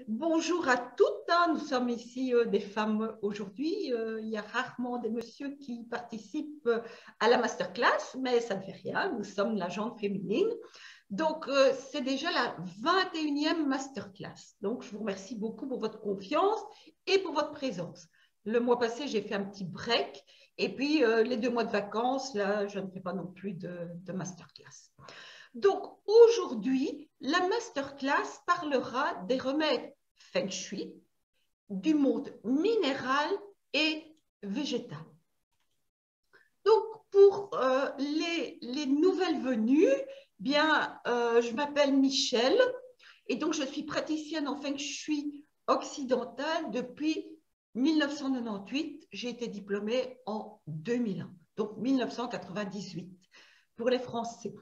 Bonjour à toutes, hein. Nous sommes ici des femmes aujourd'hui. Il y a rarement des messieurs qui participent à la masterclass, mais ça ne fait rien. Nous sommes la gente féminine. Donc, c'est déjà la 21e masterclass. Donc, je vous remercie beaucoup pour votre confiance et pour votre présence. Le mois passé, j'ai fait un petit break. Et puis, les 2 mois de vacances, là, je ne fais pas non plus de masterclass. Donc, aujourd'hui, la masterclass parlera des remèdes Feng Shui, du monde minéral et végétal. Donc, pour les nouvelles venues, bien, je m'appelle Michèle et donc je suis praticienne en Feng Shui occidental depuis 1998. J'ai été diplômée en 2001, donc 1998 pour les Français.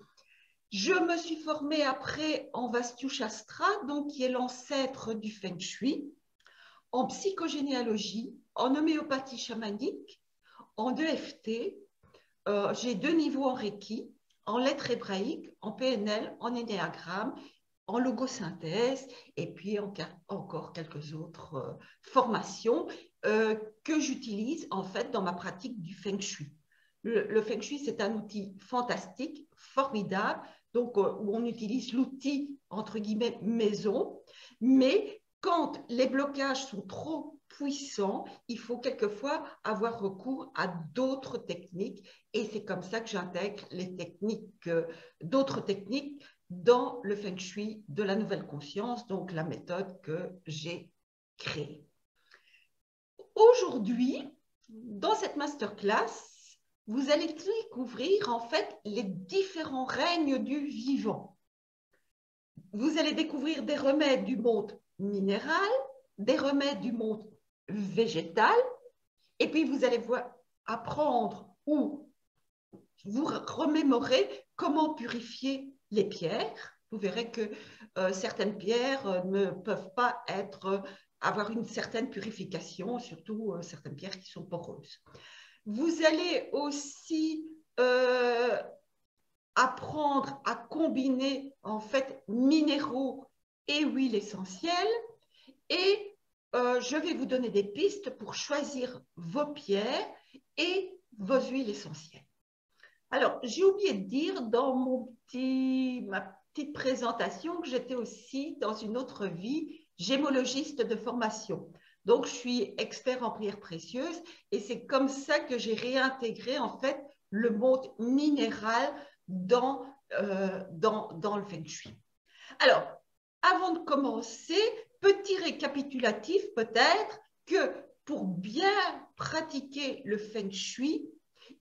Je me suis formée après en Vastu Shastra, donc qui est l'ancêtre du Feng Shui, en psychogénéalogie, en homéopathie chamanique, en EFT. J'ai 2 niveaux en Reiki, en lettres hébraïques, en PNL, en énéagramme, en logosynthèse, et puis encore quelques autres formations que j'utilise en fait dans ma pratique du Feng Shui. Le Feng Shui, c'est un outil fantastique, formidable, donc où on utilise l'outil entre guillemets maison, mais quand les blocages sont trop puissants, il faut quelquefois avoir recours à d'autres techniques et c'est comme ça que j'intègre les techniques, d'autres techniques dans le Feng Shui de la nouvelle conscience, donc la méthode que j'ai créée. Aujourd'hui, dans cette masterclass, vous allez découvrir en fait les différents règnes du vivant. Vous allez découvrir des remèdes du monde minéral, des remèdes du monde végétal, et puis vous allez apprendre ou vous remémorer comment purifier les pierres. Vous verrez que certaines pierres ne peuvent pas avoir une certaine purification, surtout certaines pierres qui sont poreuses. Vous allez aussi apprendre à combiner en fait minéraux et huiles essentielles et je vais vous donner des pistes pour choisir vos pierres et vos huiles essentielles. Alors, j'ai oublié de dire dans ma petite présentation que j'étais aussi dans une autre vie gémologiste de formation. Donc, je suis expert en pierres précieuses et c'est comme ça que j'ai réintégré en fait le monde minéral dans le Feng Shui. Alors, avant de commencer, petit récapitulatif peut-être que pour bien pratiquer le Feng Shui,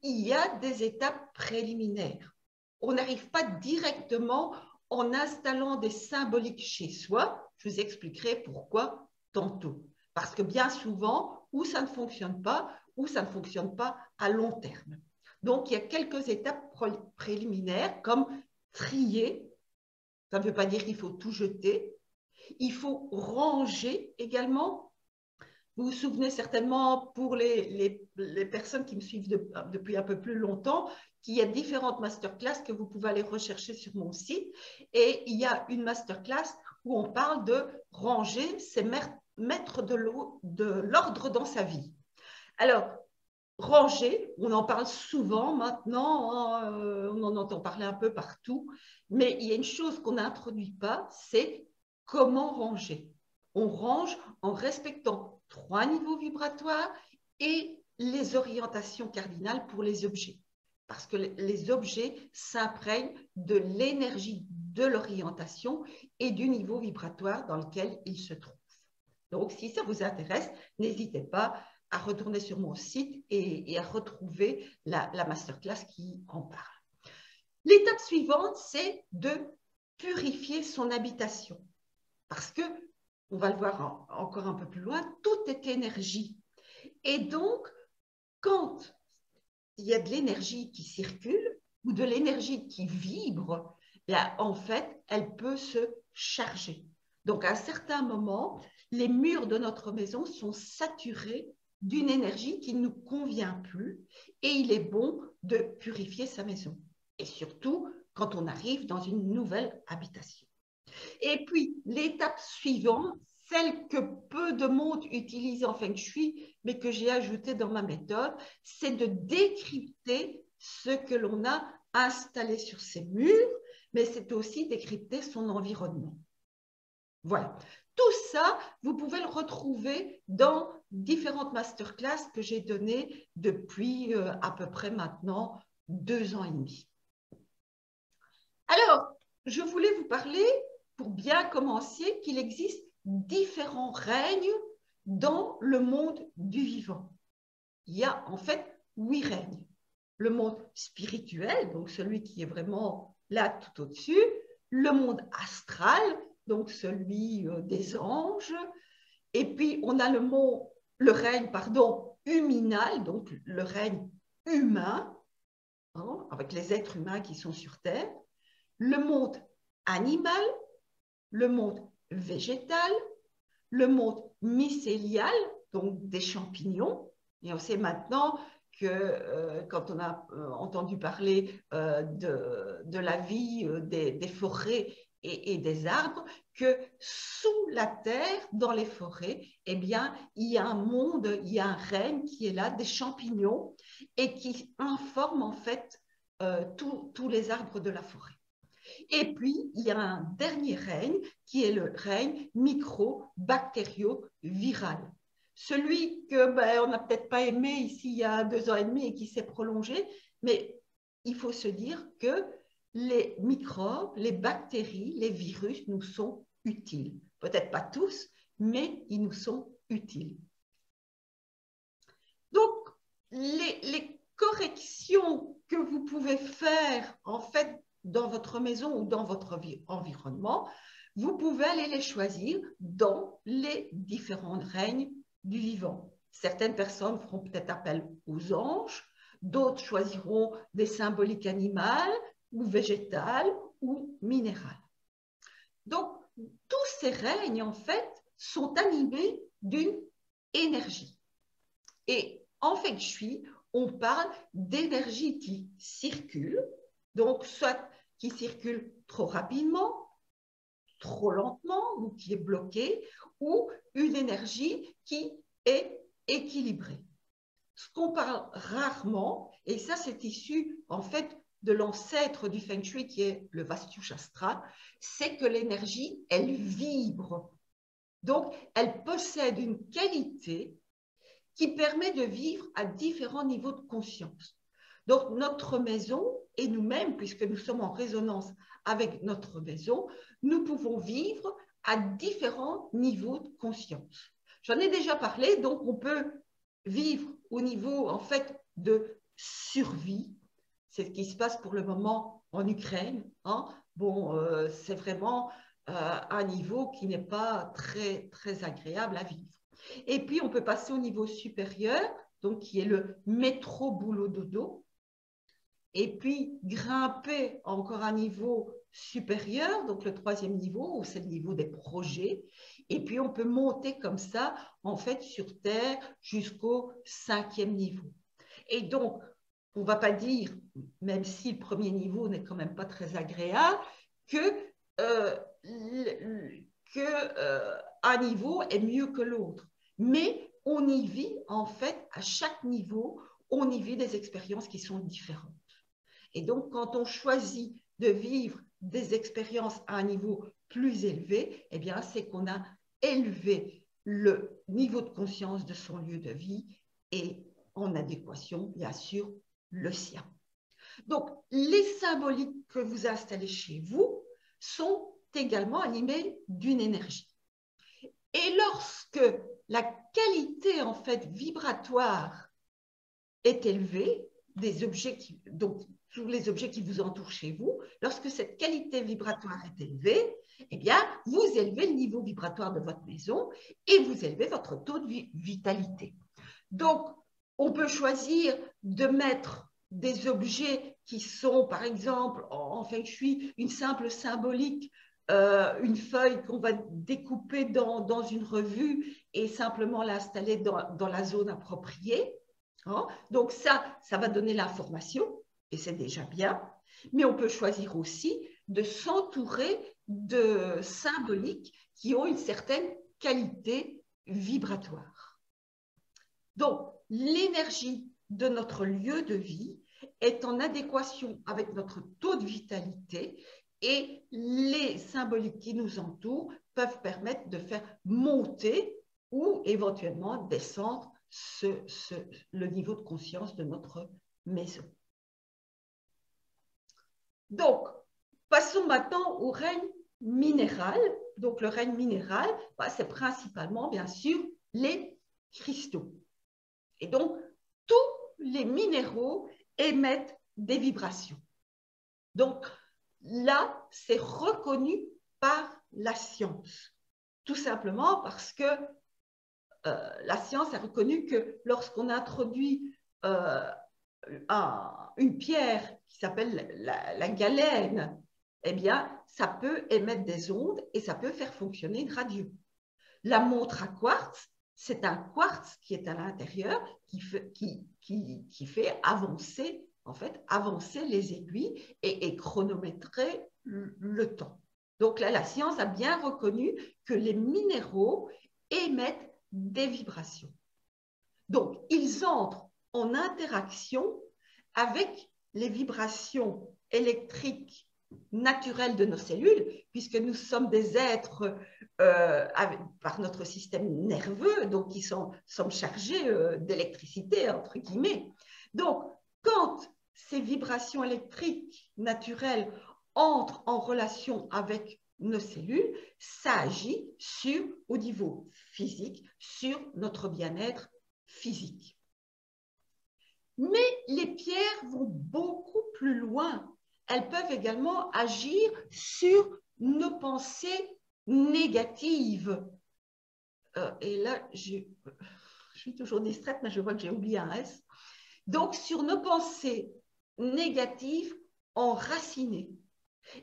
il y a des étapes préliminaires. On n'arrive pas directement en installant des symboliques chez soi. Je vous expliquerai pourquoi tantôt. Parce que bien souvent, ou ça ne fonctionne pas, ou ça ne fonctionne pas à long terme. Donc, il y a quelques étapes préliminaires comme trier. Ça ne veut pas dire qu'il faut tout jeter. Il faut ranger également. Vous vous souvenez certainement, pour les personnes qui me suivent depuis un peu plus longtemps, qu'il y a différentes masterclass que vous pouvez aller rechercher sur mon site. Et il y a une masterclass où on parle de ranger, c'est mettre de l'ordre dans sa vie. Alors, ranger, on en parle souvent maintenant, hein, on en entend parler un peu partout, mais il y a une chose qu'on n'introduit pas, c'est comment ranger. On range en respectant 3 niveaux vibratoires et les orientations cardinales pour les objets. Parce que les objets s'imprègnent de l'énergie de l'orientation et du niveau vibratoire dans lequel ils se trouvent. Donc, si ça vous intéresse, n'hésitez pas à retourner sur mon site et à retrouver la masterclass qui en parle. L'étape suivante, c'est de purifier son habitation. Parce que, on va le voir encore un peu plus loin, tout est énergie. Et donc, quand il y a de l'énergie qui circule ou de l'énergie qui vibre, bien, en fait, elle peut se charger. Donc, à un certain moment, les murs de notre maison sont saturés d'une énergie qui ne nous convient plus et il est bon de purifier sa maison. Et surtout, quand on arrive dans une nouvelle habitation. Et puis, l'étape suivante, celle que peu de monde utilise en Feng Shui, mais que j'ai ajouté dans ma méthode, c'est de décrypter ce que l'on a installé sur ses murs, mais c'est aussi décrypter son environnement. Voilà. Tout ça, vous pouvez le retrouver dans différentes masterclass que j'ai données depuis à peu près maintenant 2 ans et demi. Alors, je voulais vous parler, pour bien commencer, qu'il existe différents règnes dans le monde du vivant. Il y a en fait 8 règnes. Le monde spirituel, donc celui qui est vraiment là tout au-dessus, le monde astral, donc celui des anges, et puis on a le règne huminal, donc le règne humain, hein, avec les êtres humains qui sont sur Terre, le monde animal, le monde végétal, le monde mycélial, donc des champignons. Et on sait maintenant que quand on a entendu parler de la vie des forêts et des arbres, que sous la terre, dans les forêts, eh bien, il y a un monde, il y a un règne qui est là, des champignons, et qui informe en fait tous les arbres de la forêt. Et puis, il y a un dernier règne qui est le règne microbactério-viral. Celui que on n'a peut-être pas aimé ici il y a 2 ans et demi et qui s'est prolongé, mais il faut se dire que les microbes, les bactéries, les virus nous sont utiles. Peut-être pas tous, mais ils nous sont utiles. Donc, les corrections que vous pouvez faire, en fait, dans votre maison ou dans votre environnement, vous pouvez aller les choisir dans les différents règnes du vivant. Certaines personnes feront peut-être appel aux anges, d'autres choisiront des symboliques animales ou végétales ou minérales. Donc, tous ces règnes, en fait, sont animés d'une énergie. Et en Feng Shui, on parle d'énergie qui circule, donc soit qui circule trop rapidement, trop lentement ou qui est bloquée, ou une énergie qui est équilibrée. Ce qu'on parle rarement, et ça c'est issu en fait de l'ancêtre du Feng Shui qui est le Vastu Shastra, c'est que l'énergie, elle vibre. Donc, elle possède une qualité qui permet de vivre à différents niveaux de conscience. Donc, notre maison et nous-mêmes, puisque nous sommes en résonance avec notre maison, nous pouvons vivre à différents niveaux de conscience. J'en ai déjà parlé, donc on peut vivre au niveau, en fait, de survie. C'est ce qui se passe pour le moment en Ukraine. Hein. Bon, c'est vraiment un niveau qui n'est pas très, très agréable à vivre. Et puis, on peut passer au niveau supérieur, donc qui est le métro boulot dodo. Et puis, grimper encore un niveau supérieur, donc le 3e niveau, où c'est le niveau des projets. Et puis, on peut monter comme ça, en fait, sur Terre jusqu'au 5e niveau. Et donc, on ne va pas dire, même si le 1er niveau n'est quand même pas très agréable, que un niveau est mieux que l'autre. Mais on y vit, en fait, à chaque niveau, on y vit des expériences qui sont différentes. Et donc, quand on choisit de vivre des expériences à un niveau plus élevé, eh bien, c'est qu'on a élevé le niveau de conscience de son lieu de vie et en adéquation, bien sûr, le sien. Donc, les symboliques que vous installez chez vous sont également animés d'une énergie. Et lorsque la qualité en fait vibratoire est élevée des objets donc tous les objets qui vous entourent chez vous, lorsque cette qualité vibratoire est élevée, eh bien, vous élevez le niveau vibratoire de votre maison et vous élevez votre taux de vitalité. Donc, on peut choisir de mettre des objets qui sont, par exemple, en Feng Shui, une simple symbolique, une feuille qu'on va découper dans une revue et simplement l'installer dans la zone appropriée. Hein. Donc ça va donner l'information et c'est déjà bien. Mais on peut choisir aussi de s'entourer de symboliques qui ont une certaine qualité vibratoire. Donc, l'énergie de notre lieu de vie est en adéquation avec notre taux de vitalité et les symboliques qui nous entourent peuvent permettre de faire monter ou éventuellement descendre le niveau de conscience de notre maison. Donc, passons maintenant au règne minéral. Donc, le règne minéral, c'est principalement, bien sûr, les cristaux. Et donc, tous les minéraux émettent des vibrations. Donc, là, c'est reconnu par la science. Tout simplement parce que la science a reconnu que lorsqu'on introduit une pierre qui s'appelle la galène, eh bien, ça peut émettre des ondes et ça peut faire fonctionner une radio. La montre à quartz, c'est un quartz qui est à l'intérieur qui fait avancer, en fait, avancer les aiguilles et chronométrer le temps. Donc là, la science a bien reconnu que les minéraux émettent des vibrations. Donc, ils entrent en interaction avec les vibrations électriques naturelles de nos cellules, puisque nous sommes des êtres par notre système nerveux, donc qui sommes chargés d'électricité, entre guillemets. Donc, quand ces vibrations électriques naturelles entrent en relation avec nos cellules, ça agit au niveau physique, sur notre bien-être physique. Mais les pierres vont beaucoup plus loin. Elles peuvent également agir sur nos pensées négatives. Et là, je suis toujours distraite, mais je vois que j'ai oublié un S. Donc, sur nos pensées négatives enracinées.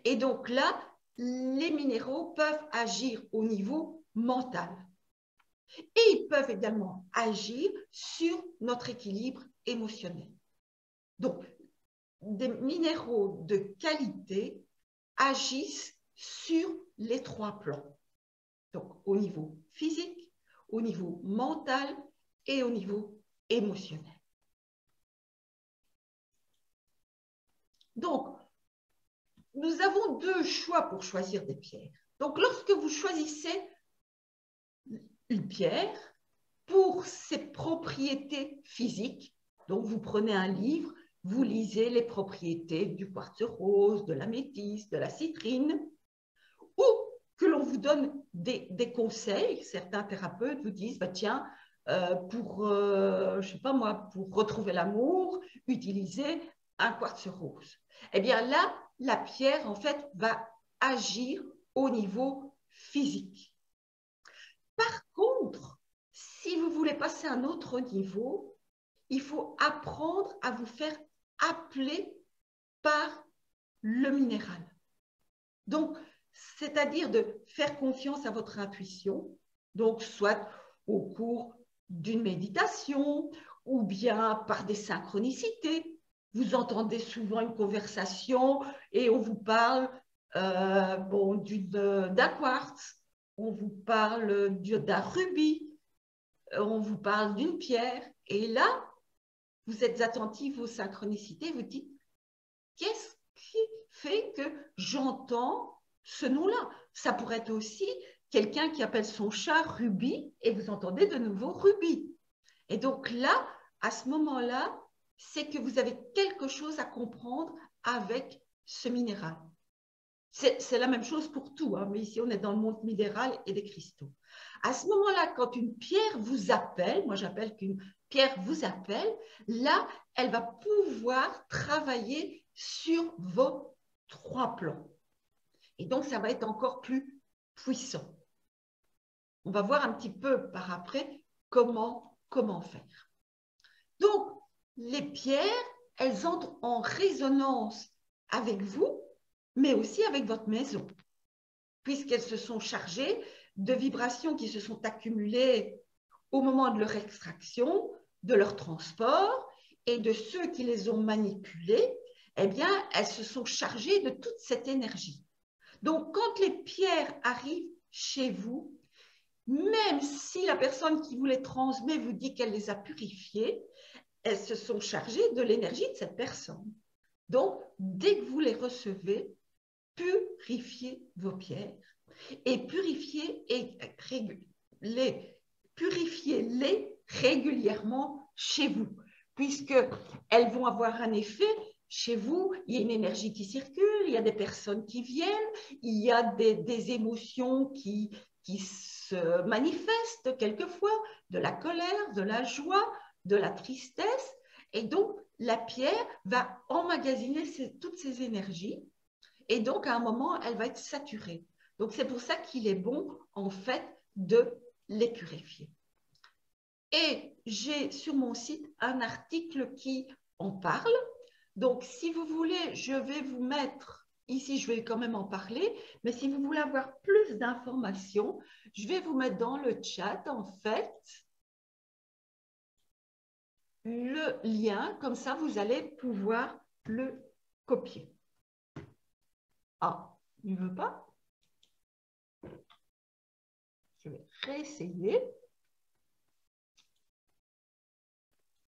Et donc là, les minéraux peuvent agir au niveau mental. Et ils peuvent également agir sur notre équilibre émotionnel. Donc, des minéraux de qualité agissent sur les 3 plans. Donc, au niveau physique, au niveau mental et au niveau émotionnel. Donc, nous avons 2 choix pour choisir des pierres. Donc, lorsque vous choisissez une pierre pour ses propriétés physiques, donc vous prenez un livre, vous lisez les propriétés du quartz rose, de l'améthyste, de la citrine, ou que l'on vous donne des conseils. Certains thérapeutes vous disent, bah, tiens, je sais pas moi, pour retrouver l'amour, utilisez un quartz rose. Eh bien là, la pierre, en fait, va agir au niveau physique. Par contre, si vous voulez passer à un autre niveau, il faut apprendre à vous faire appeler par le minéral. Donc, c'est-à-dire de faire confiance à votre intuition, donc soit au cours d'une méditation ou bien par des synchronicités. Vous entendez souvent une conversation et on vous parle d'un quartz, on vous parle d'un rubis, on vous parle d'une pierre. Et là, vous êtes attentif aux synchronicités, vous dites, qu'est-ce qui fait que j'entends ce nom-là? Ça pourrait être aussi quelqu'un qui appelle son chat Ruby et vous entendez de nouveau Ruby. Et donc là, à ce moment-là, c'est que vous avez quelque chose à comprendre avec ce minéral. C'est la même chose pour tout, hein, mais ici on est dans le monde minéral et des cristaux. À ce moment-là, quand une pierre vous appelle, moi j'appelle qu'une pierre vous appelle, là, elle va pouvoir travailler sur vos 3 plans. Et donc, ça va être encore plus puissant. On va voir un petit peu par après comment faire. Donc, les pierres, elles entrent en résonance avec vous, mais aussi avec votre maison, puisqu'elles se sont chargées de vibrations qui se sont accumulées au moment de leur extraction, de leur transport, et de ceux qui les ont manipulées, eh bien, elles se sont chargées de toute cette énergie. Donc, quand les pierres arrivent chez vous, même si la personne qui vous les transmet vous dit qu'elle les a purifiées, elles se sont chargées de l'énergie de cette personne. Donc, dès que vous les recevez, purifiez vos pierres et purifiez-les régulièrement chez vous, puisqu'elles vont avoir un effet. Chez vous, il y a une énergie qui circule, il y a des personnes qui viennent, il y a des émotions qui se manifestent quelquefois, de la colère, de la joie, de la tristesse. Et donc, la pierre va emmagasiner toutes ces énergies. Et donc, à un moment, elle va être saturée. Donc, c'est pour ça qu'il est bon, en fait, de les purifier. Et j'ai sur mon site un article qui en parle. Donc, si vous voulez, je vais vous mettre, ici, je vais quand même en parler, mais si vous voulez avoir plus d'informations, je vais vous mettre dans le chat, en fait, le lien. Comme ça, vous allez pouvoir le copier. Ah, il ne veut pas? Je vais réessayer.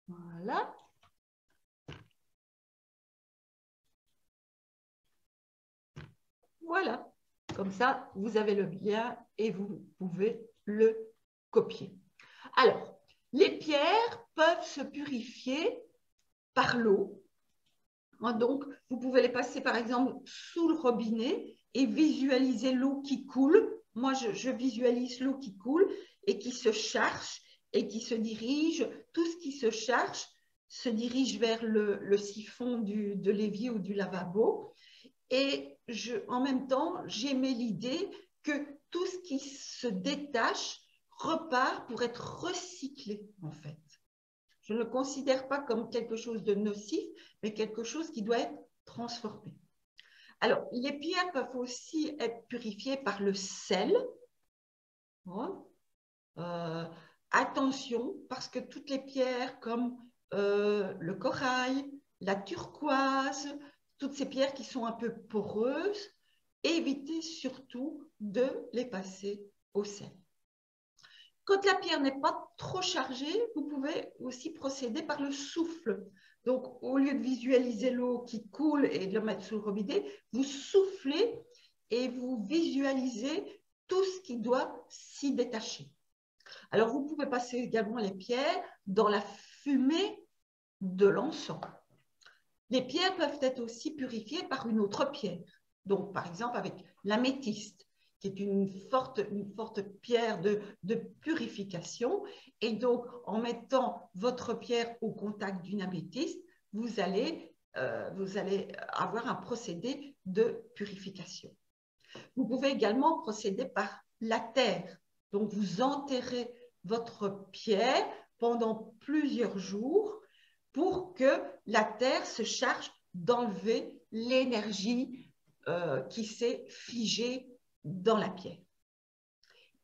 Voilà. Voilà. Comme ça, vous avez le lien et vous pouvez le copier. Alors, les pierres peuvent se purifier par l'eau. Donc, vous pouvez les passer, par exemple, sous le robinet et visualiser l'eau qui coule. Moi, je visualise l'eau qui coule et qui se charge et qui se dirige. Tout ce qui se charge se dirige vers le siphon de l'évier ou du lavabo. Et en même temps, j'aimais l'idée que tout ce qui se détache repart pour être recyclé, en fait. Je ne le considère pas comme quelque chose de nocif, mais quelque chose qui doit être transformé. Alors, les pierres peuvent aussi être purifiées par le sel. Attention, parce que toutes les pierres comme le corail, la turquoise, toutes ces pierres qui sont un peu poreuses, évitez surtout de les passer au sel. Quand la pierre n'est pas trop chargée, vous pouvez aussi procéder par le souffle. Donc, au lieu de visualiser l'eau qui coule et de le mettre sous le robinet, vous soufflez et vous visualisez tout ce qui doit s'y détacher. Alors, vous pouvez passer également les pierres dans la fumée de l'encens. Les pierres peuvent être aussi purifiées par une autre pierre. Donc, par exemple, avec l'améthyste, qui est une forte pierre de purification. Et donc, en mettant votre pierre au contact d'une améthyste, vous allez avoir un procédé de purification. Vous pouvez également procéder par la terre. Donc, vous enterrez votre pierre pendant plusieurs jours pour que la terre se charge d'enlever l'énergie qui s'est figée dans la pierre.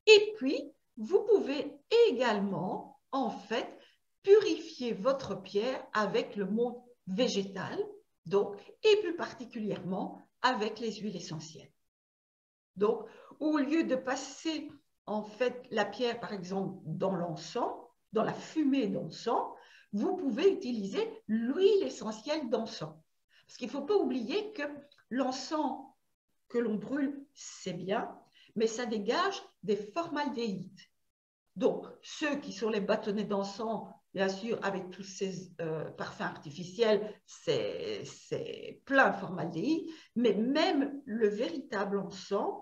Et puis, vous pouvez également, en fait, purifier votre pierre avec le monde végétal, donc, et plus particulièrement avec les huiles essentielles. Donc, au lieu de passer en fait la pierre, par exemple, dans l'encens, dans la fumée d'encens, vous pouvez utiliser l'huile essentielle d'encens. Parce qu'il ne faut pas oublier que l'encens que l'on brûle, c'est bien, mais ça dégage des formaldéhydes. Donc, ceux qui sont les bâtonnets d'encens, bien sûr, avec tous ces parfums artificiels, c'est plein de formaldéhyde, mais même le véritable encens,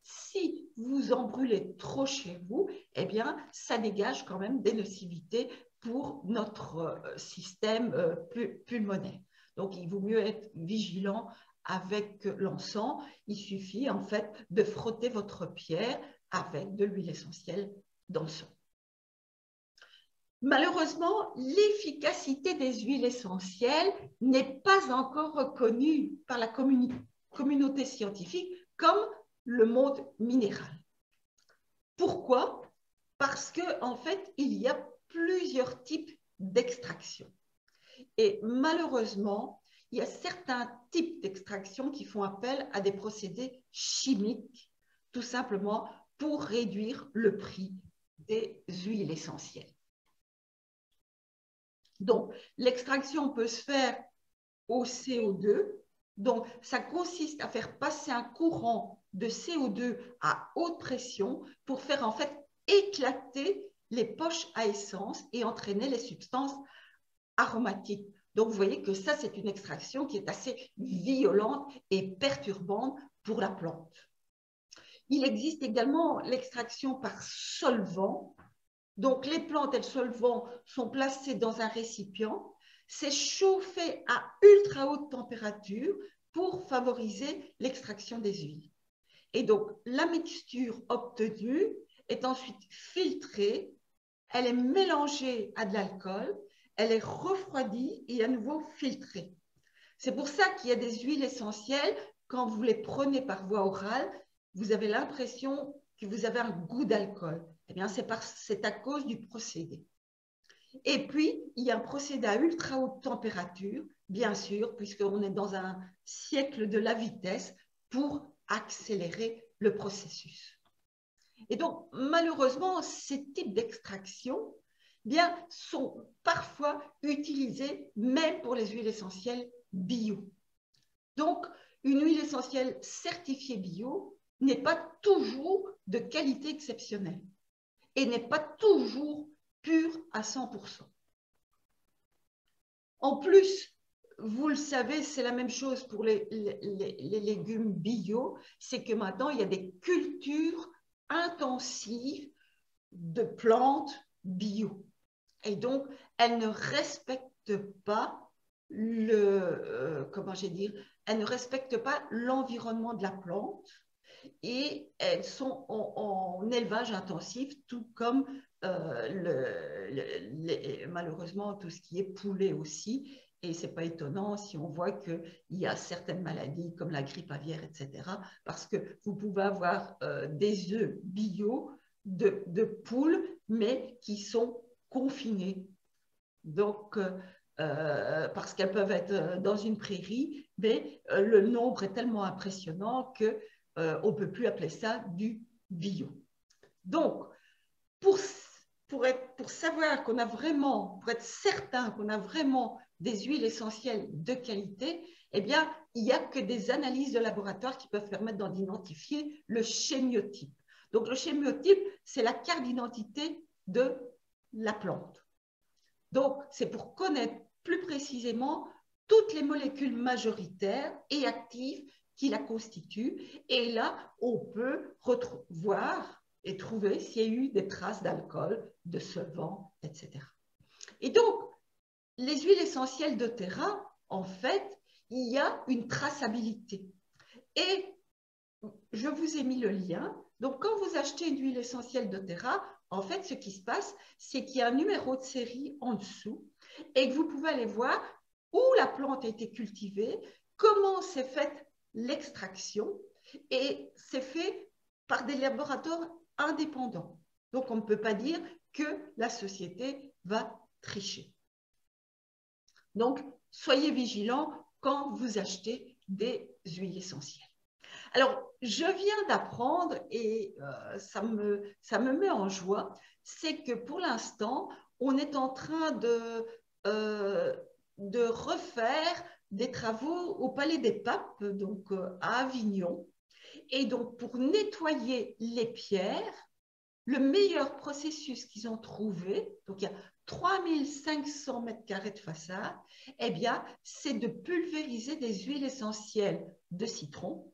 si vous en brûlez trop chez vous, eh bien, ça dégage quand même des nocivités pour notre système pulmonaire. Donc, il vaut mieux être vigilant avec l'encens. Il suffit en fait de frotter votre pierre avec de l'huile essentielle d'encens. Malheureusement, l'efficacité des huiles essentielles n'est pas encore reconnue par la communauté scientifique comme le monde minéral. Pourquoi? Parce qu'en fait, il y a plusieurs types d'extraction. Et malheureusement, il y a certains types d'extraction qui font appel à des procédés chimiques, tout simplement pour réduire le prix des huiles essentielles. Donc, l'extraction peut se faire au CO2. Donc, ça consiste à faire passer un courant de CO2 à haute pression pour faire en fait éclater les poches à essence et entraîner les substances aromatiques. Donc, vous voyez que ça, c'est une extraction qui est assez violente et perturbante pour la plante. Il existe également l'extraction par solvant. Donc, les plantes et le solvant sont placés dans un récipient. C'est chauffé à ultra haute température pour favoriser l'extraction des huiles. Et donc, la mixture obtenue est ensuite filtrée, elle est mélangée à de l'alcool, elle est refroidie et à nouveau filtrée. C'est pour ça qu'il y a des huiles essentielles, quand vous les prenez par voie orale, vous avez l'impression que vous avez un goût d'alcool. Eh bien, c'est à cause du procédé. Et puis, il y a un procédé à ultra haute température, bien sûr, puisqu'on est dans un siècle de la vitesse, pour accélérer le processus. Et donc, malheureusement, ces types d'extraction sont parfois utilisés même pour les huiles essentielles bio. Donc, une huile essentielle certifiée bio n'est pas toujours de qualité exceptionnelle et n'est pas toujours pure à 100%. En plus, vous le savez, c'est la même chose pour les légumes bio, c'est que maintenant, il y a des cultures intensives de plantes bio. Et donc, elles ne respectent pas elles ne respectent pas l'environnement de la plante et elles sont en élevage intensif, tout comme malheureusement tout ce qui est poulet aussi. Et ce n'est pas étonnant si on voit qu'il y a certaines maladies comme la grippe aviaire, etc. Parce que vous pouvez avoir des œufs bio de poules, mais qui sont confinées. Donc, parce qu'elles peuvent être dans une prairie, mais le nombre est tellement impressionnant qu'on ne peut plus appeler ça du bio. Donc, pour savoir qu'on a vraiment, pour être certain qu'on a vraiment des huiles essentielles de qualité, eh bien, il n'y a que des analyses de laboratoire qui peuvent permettre d'identifier le chémiotype. Donc, le chémiotype, c'est la carte d'identité de la plante. Donc, c'est pour connaître plus précisément toutes les molécules majoritaires et actives qui la constituent. Et là, on peut voir et trouver s'il y a eu des traces d'alcool, de solvant, etc. Et donc, les huiles essentielles doTERRA, en fait, il y a une traçabilité. Et je vous ai mis le lien. Donc, quand vous achetez une huile essentielle doTERRA, en fait, ce qui se passe, c'est qu'il y a un numéro de série en dessous et que vous pouvez aller voir où la plante a été cultivée, comment s'est faite l'extraction, et c'est fait par des laboratoires indépendants. Donc, on ne peut pas dire que la société va tricher. Donc, soyez vigilants quand vous achetez des huiles essentielles. Alors, je viens d'apprendre, et ça me met en joie, c'est que pour l'instant, on est en train de refaire des travaux au Palais des Papes, donc à Avignon. Et donc, pour nettoyer les pierres, le meilleur processus qu'ils ont trouvé, donc il y a 3500 mètres carrés de façade, eh bien, c'est de pulvériser des huiles essentielles de citron,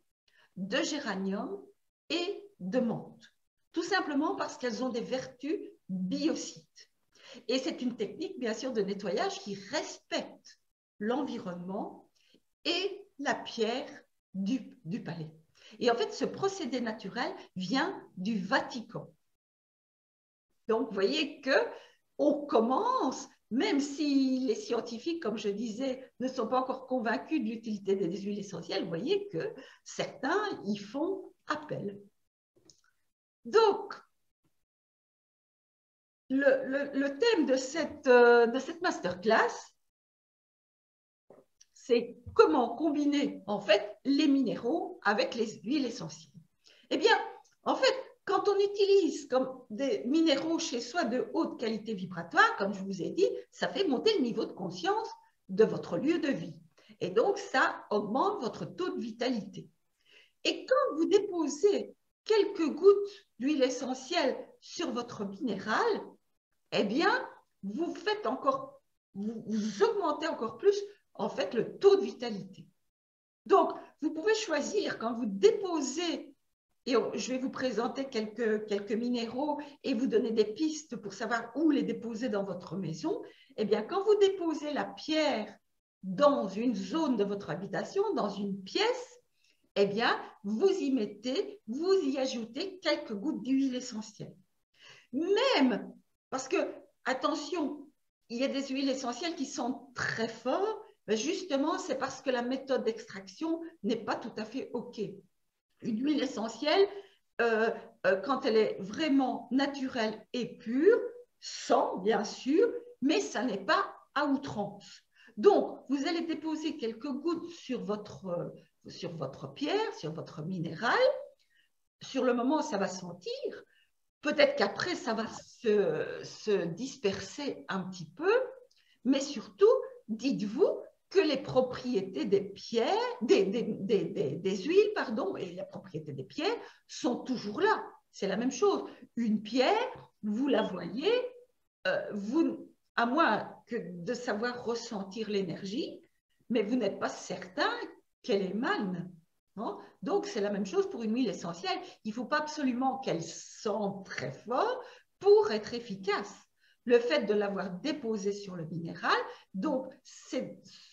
de géranium et de menthe. Tout simplement parce qu'elles ont des vertus biocides. Et c'est une technique, bien sûr, de nettoyage qui respecte l'environnement et la pierre du palais. Et en fait, ce procédé naturel vient du Vatican. Donc, vous voyez qu'on commence, même si les scientifiques, comme je disais, ne sont pas encore convaincus de l'utilité des huiles essentielles, vous voyez que certains y font appel. Donc, le thème de cette masterclass, c'est comment combiner en fait les minéraux avec les huiles essentielles. Eh bien, en fait, quand on utilise comme des minéraux chez soi de haute qualité vibratoire, comme je vous ai dit, ça fait monter le niveau de conscience de votre lieu de vie. Et donc, ça augmente votre taux de vitalité. Et quand vous déposez quelques gouttes d'huile essentielle sur votre minéral, eh bien, vous augmentez encore plus, en fait, le taux de vitalité. Donc, vous pouvez choisir, quand vous déposez, et je vais vous présenter quelques minéraux et vous donner des pistes pour savoir où les déposer dans votre maison, eh bien, quand vous déposez la pierre dans une zone de votre habitation, dans une pièce, eh bien, vous y ajoutez quelques gouttes d'huile essentielle. Même, parce que, attention, il y a des huiles essentielles qui sont très fortes, mais justement, c'est parce que la méthode d'extraction n'est pas tout à fait OK. Une huile essentielle, quand elle est vraiment naturelle et pure, sent, bien sûr, mais ça n'est pas à outrance. Donc, vous allez déposer quelques gouttes sur votre pierre, sur votre minéral. Sur le moment, ça va sentir. Peut-être qu'après, ça va se disperser un petit peu, mais surtout, dites-vous que les propriétés des pierres, des huiles, pardon, et les propriétés des pierres sont toujours là. C'est la même chose. Une pierre, vous la voyez, à moins que de savoir ressentir l'énergie, mais vous n'êtes pas certain qu'elle émane. Non? Donc, c'est la même chose pour une huile essentielle. Il ne faut pas absolument qu'elle sente très fort pour être efficace. Le fait de l'avoir déposée sur le minéral, donc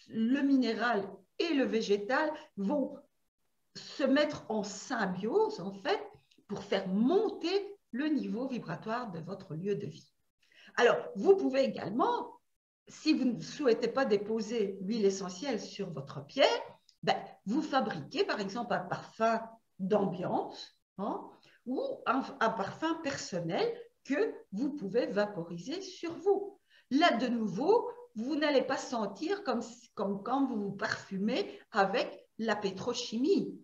le minéral et le végétal vont se mettre en symbiose, en fait, pour faire monter le niveau vibratoire de votre lieu de vie. Alors, vous pouvez également, si vous ne souhaitez pas déposer l'huile essentielle sur votre pierre, vous fabriquez par exemple un parfum d'ambiance ou un parfum personnel que vous pouvez vaporiser sur vous. Là, de nouveau, vous n'allez pas sentir comme quand vous vous parfumez avec la pétrochimie.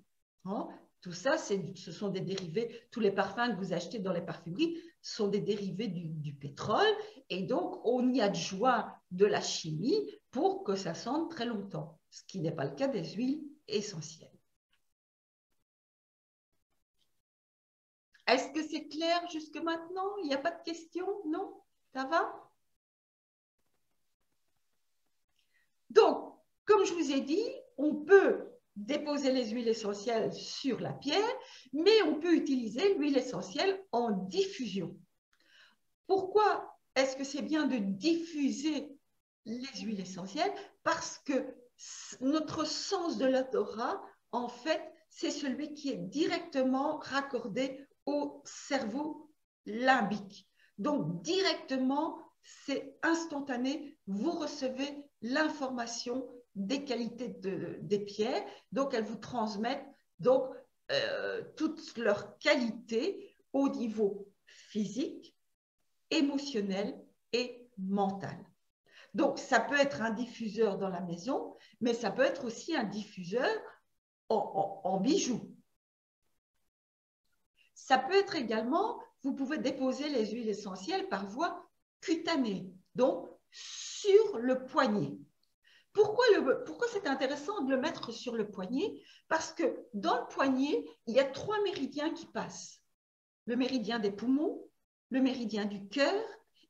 Tout ça, ce sont des dérivés. Tous les parfums que vous achetez dans les parfumeries sont des dérivés du pétrole. Et donc, on y adjoint de la chimie pour que ça sente très longtemps, ce qui n'est pas le cas des huiles essentielles. Est-ce que c'est clair jusque maintenant? Il n'y a pas de questions? Non? Ça va? Donc, comme je vous ai dit, on peut déposer les huiles essentielles sur la pierre, mais on peut utiliser l'huile essentielle en diffusion. Pourquoi est-ce que c'est bien de diffuser les huiles essentielles? Parce que notre sens de l'odorat, en fait, c'est celui qui est directement raccordé au cerveau limbique. Donc, directement, c'est instantané, vous recevez l'information des qualités des pierres, donc elles vous transmettent donc, toutes leurs qualités au niveau physique, émotionnel et mental. Donc, ça peut être un diffuseur dans la maison, mais ça peut être aussi un diffuseur en bijoux. Ça peut être également, vous pouvez déposer les huiles essentielles par voie cutanée, donc sur le poignet. Pourquoi c'est intéressant de le mettre sur le poignet? Parce que dans le poignet, il y a 3 méridiens qui passent. Le méridien des poumons, le méridien du cœur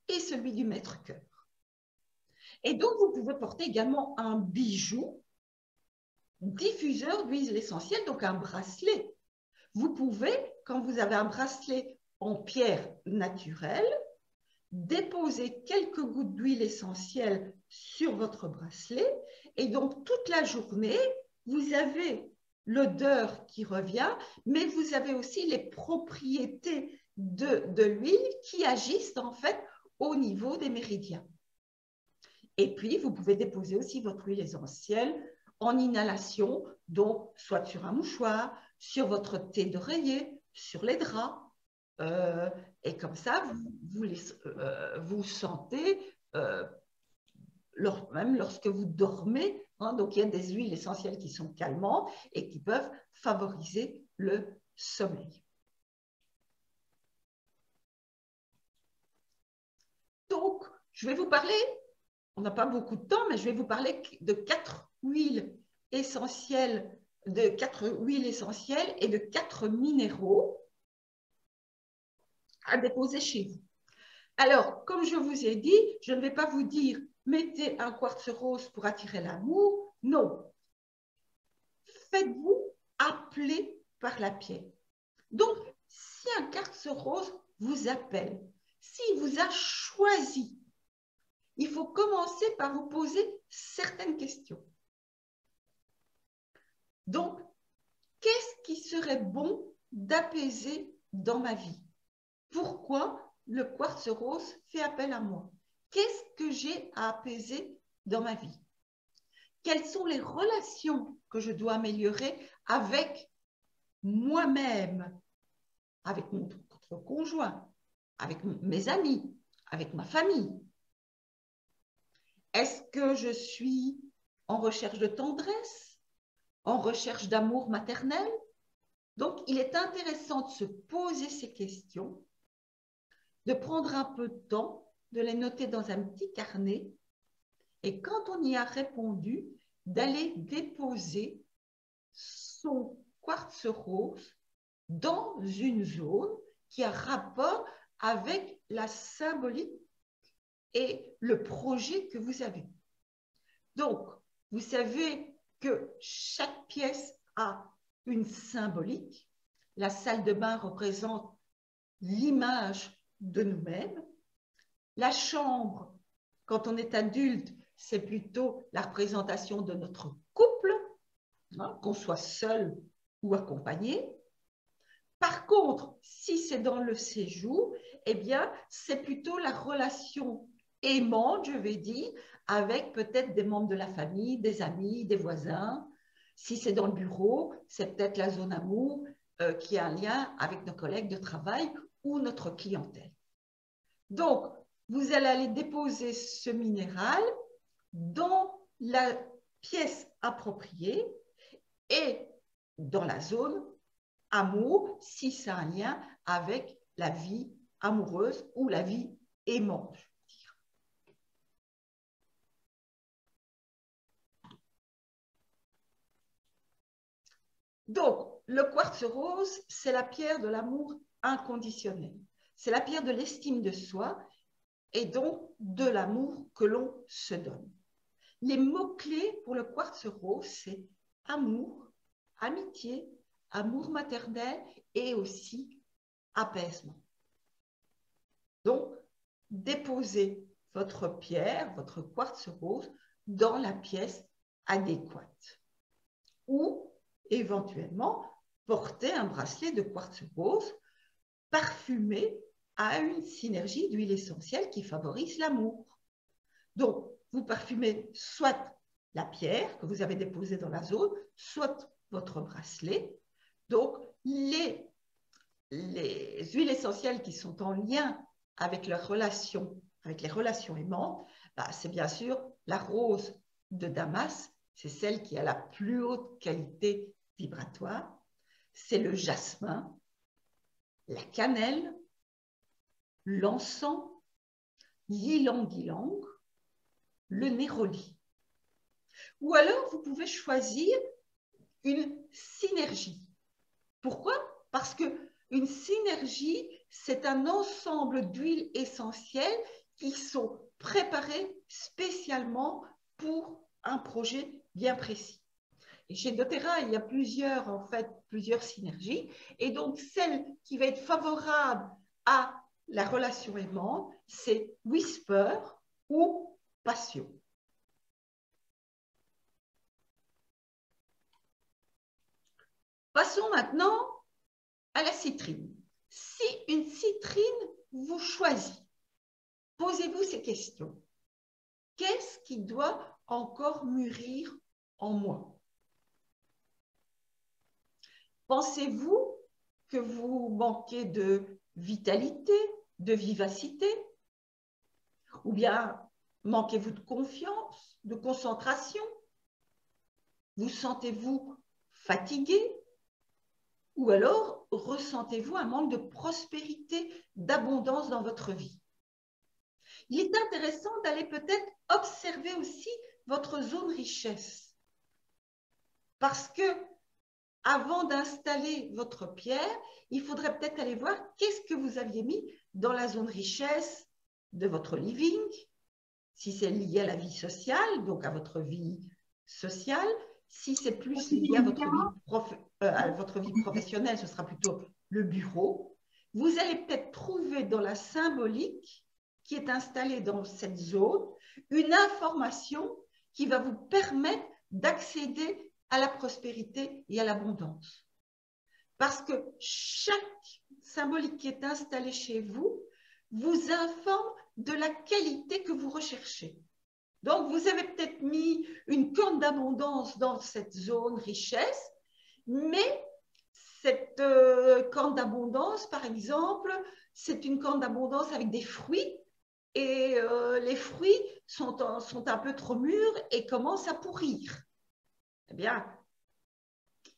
et celui du maître-cœur. Et donc, vous pouvez porter également un bijou diffuseur d'huile essentielle, donc un bracelet. Vous pouvez, quand vous avez un bracelet en pierre naturelle, déposer quelques gouttes d'huile essentielle sur votre bracelet et donc toute la journée, vous avez l'odeur qui revient, mais vous avez aussi les propriétés de l'huile qui agissent en fait au niveau des méridiens. Et puis, vous pouvez déposer aussi votre huile essentielle en inhalation, donc soit sur un mouchoir, sur votre thé d'oreiller, sur les draps. Et comme ça, vous sentez, même lorsque vous dormez, donc il y a des huiles essentielles qui sont calmantes et qui peuvent favoriser le sommeil. Je vais vous parler, on n'a pas beaucoup de temps, mais je vais vous parler de 4 huiles essentielles, et de 4 minéraux à déposer chez vous. Alors, comme je vous ai dit, je ne vais pas vous dire mettez un quartz rose pour attirer l'amour. Non. Faites-vous appeler par la pierre. Donc, si un quartz rose vous appelle, s'il vous a choisi, il faut commencer par vous poser certaines questions. Donc, qu'est-ce qui serait bon d'apaiser dans ma vie? Pourquoi le quartz rose fait appel à moi? Qu'est-ce que j'ai à apaiser dans ma vie? Quelles sont les relations que je dois améliorer avec moi-même, avec mon conjoint, avec mes amis, avec ma famille? Est-ce que je suis en recherche de tendresse, en recherche d'amour maternel? Donc, il est intéressant de se poser ces questions, de prendre un peu de temps, de les noter dans un petit carnet, et quand on y a répondu, d'aller déposer son quartz rose dans une zone qui a rapport avec la symbolique et le projet que vous avez. Donc, vous savez que chaque pièce a une symbolique. La salle de bain représente l'image de nous-mêmes. La chambre, quand on est adulte, c'est plutôt la représentation de notre couple, hein, qu'on soit seul ou accompagné. Par contre, si c'est dans le séjour, eh bien, c'est plutôt la relation aimante, je vais dire, avec peut-être des membres de la famille, des amis, des voisins. Si c'est dans le bureau, c'est peut-être la zone amour qui a un lien avec nos collègues de travail ou notre clientèle. Donc, vous allez aller déposer ce minéral dans la pièce appropriée et dans la zone amour, si c'est un lien avec la vie amoureuse ou la vie aimante. Donc, le quartz rose, c'est la pierre de l'amour inconditionnel. C'est la pierre de l'estime de soi et donc de l'amour que l'on se donne. Les mots-clés pour le quartz rose, c'est amour, amitié, amour maternel et aussi apaisement. Donc, déposez votre pierre, votre quartz rose dans la pièce adéquate. Ou, éventuellement, portez un bracelet de quartz rose parfumé à une synergie d'huile essentielle qui favorise l'amour. Donc, vous parfumez soit la pierre que vous avez déposée dans la zone, soit votre bracelet. Donc, les huiles essentielles qui sont en lien avec les relations aimantes, bah, c'est bien sûr la rose de Damas, c'est celle qui a la plus haute qualité vibratoire. C'est le jasmin, la cannelle, l'encens, l'ylang-ylang, le néroli. Ou alors, vous pouvez choisir une synergie. Pourquoi? Parce qu'une synergie, c'est un ensemble d'huiles essentielles qui sont préparées spécialement pour un projet bien précis. Et chez doTERRA, il y a plusieurs synergies. Et donc, celle qui va être favorable à la relation aimante, c'est Whisper ou Passion. Passons maintenant à la citrine. Si une citrine vous choisit, posez-vous ces questions. Qu'est-ce qui doit encore mûrir en moi? Pensez-vous que vous manquez de vitalité, de vivacité? Ou bien manquez-vous de confiance, de concentration? Vous sentez-vous fatigué? Ou alors ressentez-vous un manque de prospérité, d'abondance dans votre vie? il est intéressant d'aller peut-être observer aussi votre zone richesse. Parce que avant d'installer votre pierre, il faudrait peut-être aller voir qu'est-ce que vous aviez mis dans la zone richesse de votre living, si c'est lié à la vie sociale, donc à votre vie sociale. Si c'est plus lié à votre vie professionnelle, ce sera plutôt le bureau. Vous allez peut-être trouver dans la symbolique qui est installée dans cette zone une information qui va vous permettre d'accéder à la prospérité et à l'abondance. Parce que chaque symbolique qui est installée chez vous vous informe de la qualité que vous recherchez. Donc, vous avez peut-être mis une corne d'abondance dans cette zone richesse, mais cette corne d'abondance, par exemple, c'est une corne d'abondance avec des fruits et les fruits sont un peu trop mûrs et commencent à pourrir. Eh bien,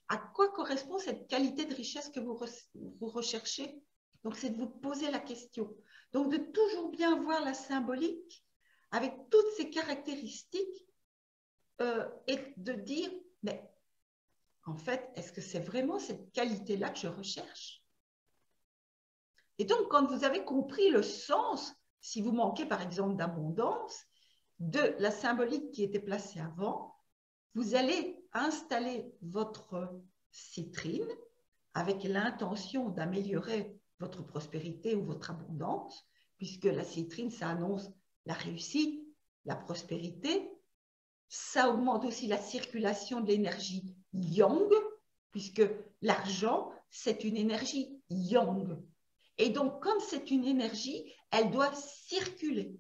à quoi correspond cette qualité de richesse que vous recherchez? Donc, c'est de vous poser la question. Donc, de toujours bien voir la symbolique avec toutes ces caractéristiques et de dire, mais en fait, est-ce que c'est vraiment cette qualité-là que je recherche? Et donc, quand vous avez compris le sens, si vous manquez par exemple d'abondance, de la symbolique qui était placée avant, vous allez installer votre citrine avec l'intention d'améliorer votre prospérité ou votre abondance, puisque la citrine, ça annonce la réussite, la prospérité. Ça augmente aussi la circulation de l'énergie yang, puisque l'argent, c'est une énergie yang. Et donc, comme c'est une énergie, elle doit circuler.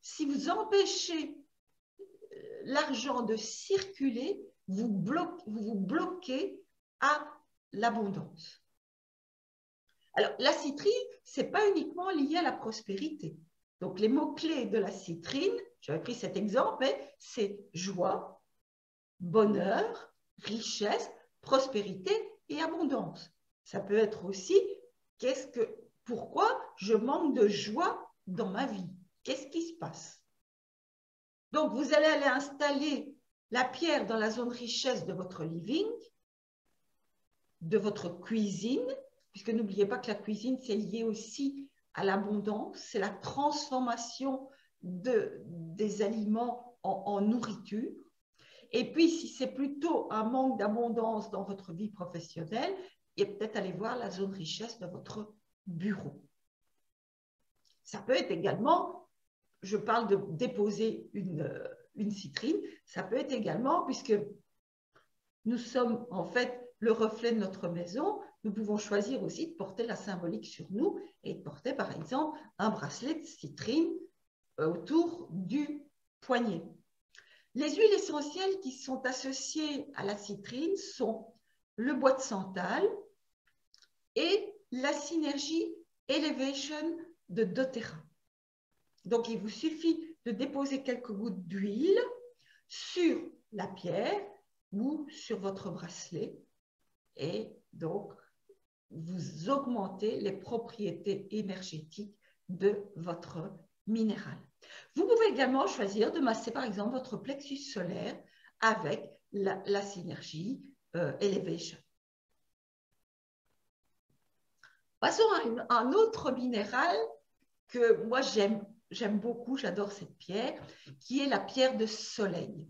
Si vous empêchez l'argent de circuler, vous vous bloquez à l'abondance. Alors, la citrine, ce n'est pas uniquement lié à la prospérité. Donc, les mots-clés de la citrine, j'avais pris cet exemple, c'est joie, bonheur, richesse, prospérité et abondance. Ça peut être aussi pourquoi je manque de joie dans ma vie? Qu'est-ce qui se passe? Donc, vous allez aller installer la pierre dans la zone richesse de votre living, de votre cuisine, puisque n'oubliez pas que la cuisine, c'est lié aussi à l'abondance, c'est la transformation des aliments en nourriture. Et puis, si c'est plutôt un manque d'abondance dans votre vie professionnelle, et peut-être aller voir la zone richesse de votre bureau. Ça peut être également, je parle de déposer une citrine, ça peut être également, puisque nous sommes en fait le reflet de notre maison, nous pouvons choisir aussi de porter la symbolique sur nous et de porter par exemple un bracelet de citrine autour du poignet. Les huiles essentielles qui sont associées à la citrine sont le bois de santal et la synergie Elevation de doTERRA. Donc, il vous suffit de déposer quelques gouttes d'huile sur la pierre ou sur votre bracelet et donc vous augmentez les propriétés énergétiques de votre minéral. Vous pouvez également choisir de masser par exemple votre plexus solaire avec la synergie Elevation. Passons à un autre minéral que moi j'aime beaucoup, j'adore cette pierre, qui est la pierre de soleil.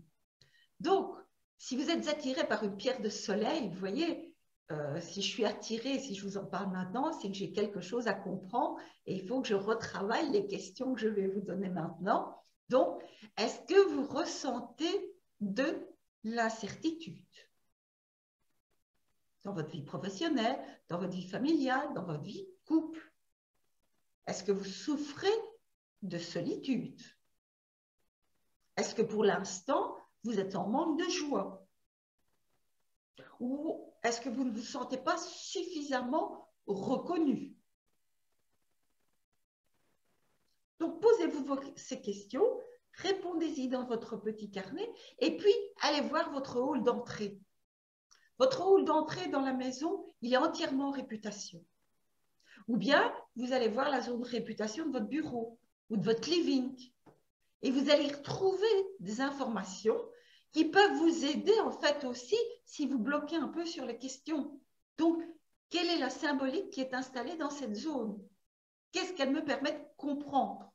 Donc, si vous êtes attiré par une pierre de soleil, vous voyez, si je suis attirée, si je vous en parle maintenant, c'est que j'ai quelque chose à comprendre et il faut que je retravaille les questions que je vais vous donner maintenant. Donc, est-ce que vous ressentez de l'incertitude dans votre vie professionnelle, dans votre vie familiale, dans votre vie couple? Est-ce que vous souffrez de solitude? Est-ce que pour l'instant, vous êtes en manque de joie? Ou est-ce que vous ne vous sentez pas suffisamment reconnu? Donc, posez-vous ces questions, répondez-y dans votre petit carnet et puis allez voir votre hall d'entrée. Votre hall d'entrée dans la maison, il est entièrement en réputation. Ou bien, vous allez voir la zone réputation de votre bureau. ou de votre living. Et vous allez y retrouver des informations qui peuvent vous aider en fait aussi si vous bloquez un peu sur les questions. Donc, quelle est la symbolique qui est installée dans cette zone? Qu'est-ce qu'elle me permet de comprendre?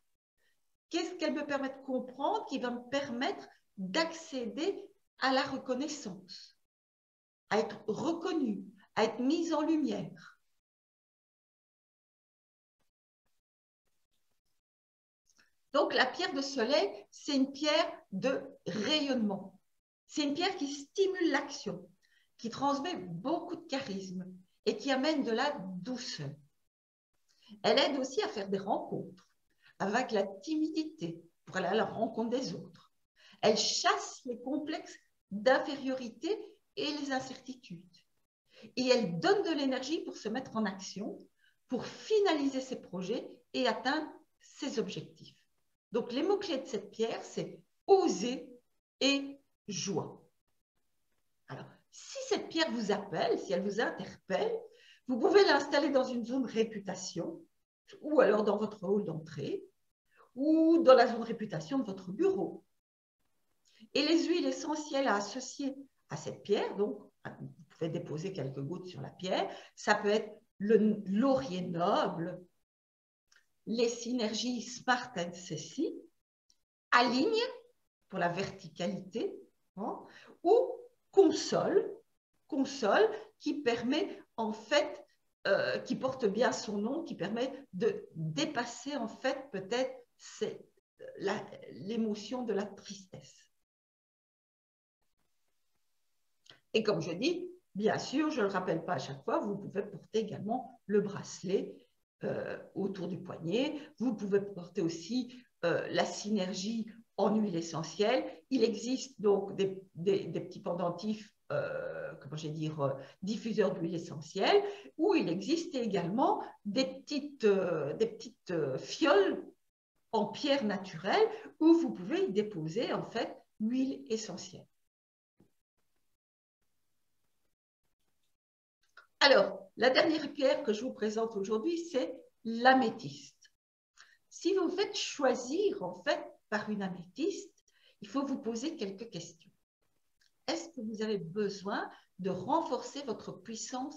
Qu'est-ce qu'elle me permet de comprendre qui va me permettre d'accéder à la reconnaissance, à être reconnue, à être mise en lumière? Donc, la pierre de soleil, c'est une pierre de rayonnement. C'est une pierre qui stimule l'action, qui transmet beaucoup de charisme et qui amène de la douceur. Elle aide aussi à faire des rencontres avec la timidité pour aller à la rencontre des autres. Elle chasse les complexes d'infériorité et les incertitudes. Et elle donne de l'énergie pour se mettre en action, pour finaliser ses projets et atteindre ses objectifs. Donc, les mots-clés de cette pierre, c'est oser et joie. Alors, si cette pierre vous appelle, si elle vous interpelle, vous pouvez l'installer dans une zone réputation, ou alors dans votre hall d'entrée, ou dans la zone réputation de votre bureau. Et les huiles essentielles à associer à cette pierre, donc vous pouvez déposer quelques gouttes sur la pierre, ça peut être le laurier noble, les synergies Smart and Ceci, aligne pour la verticalité, hein, ou console qui permet en fait, qui porte bien son nom, qui permet de dépasser en fait peut-être l'émotion de la tristesse. Et comme je dis, bien sûr, je ne le rappelle pas à chaque fois, vous pouvez porter également le bracelet autour du poignet. Vous pouvez porter aussi la synergie en huile essentielle. Il existe donc des petits pendentifs, comment je vais dire, diffuseurs d'huile essentielle, où il existe également des petites fioles en pierre naturelle où vous pouvez y déposer en fait l'huile essentielle. Alors, la dernière pierre que je vous présente aujourd'hui, c'est l'améthyste. Si vous faites choisir en fait par une améthyste, il faut vous poser quelques questions. Est-ce que vous avez besoin de renforcer votre puissance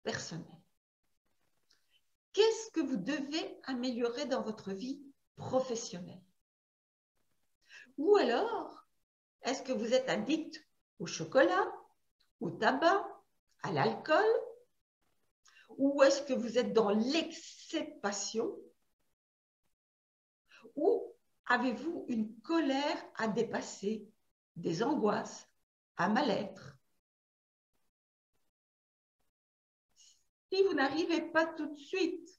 personnelle? Qu'est-ce que vous devez améliorer dans votre vie professionnelle? Ou alors, est-ce que vous êtes addict au chocolat, au tabac, à l'alcool? Ou est-ce que vous êtes dans l'excès de passion? Ou avez-vous une colère à dépasser, des angoisses, un mal-être? Si vous n'arrivez pas tout de suite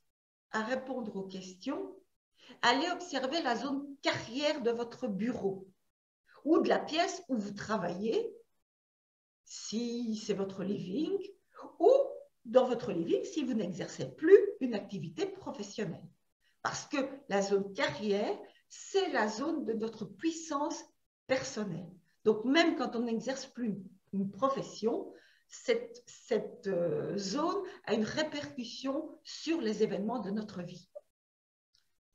à répondre aux questions, allez observer la zone carrière de votre bureau ou de la pièce où vous travaillez, si c'est votre living, ou dans votre living si vous n'exercez plus une activité professionnelle. Parce que la zone carrière, c'est la zone de notre puissance personnelle. Donc, même quand on n'exerce plus une profession, cette zone a une répercussion sur les événements de notre vie.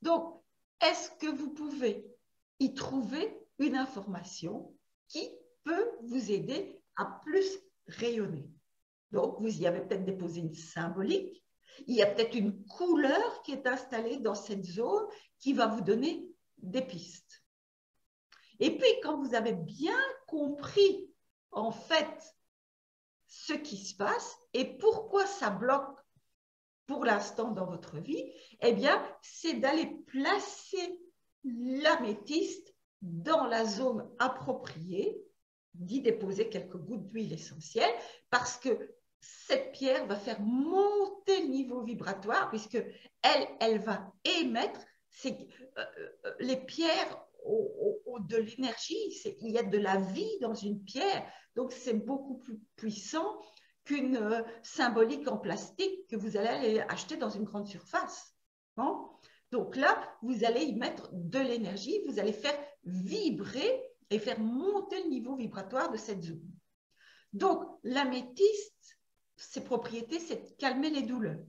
Donc, est-ce que vous pouvez y trouver une information qui peut vous aider à plus rayonner? Donc, vous y avez peut-être déposé une symbolique. Il y a peut-être une couleur qui est installée dans cette zone qui va vous donner des pistes. Et puis, quand vous avez bien compris, en fait, ce qui se passe et pourquoi ça bloque pour l'instant dans votre vie, eh bien, c'est d'aller placer l'améthyste dans la zone appropriée, d'y déposer quelques gouttes d'huile essentielle, parce que cette pierre va faire monter le niveau vibratoire, puisque elle va émettre les pierres ont de l'énergie, il y a de la vie dans une pierre, donc c'est beaucoup plus puissant qu'une symbolique en plastique que vous allez aller acheter dans une grande surface. Bon, donc là, vous allez y mettre de l'énergie, vous allez faire vibrer et faire monter le niveau vibratoire de cette zone. Donc, l'améthyste, ses propriétés, c'est de calmer les douleurs,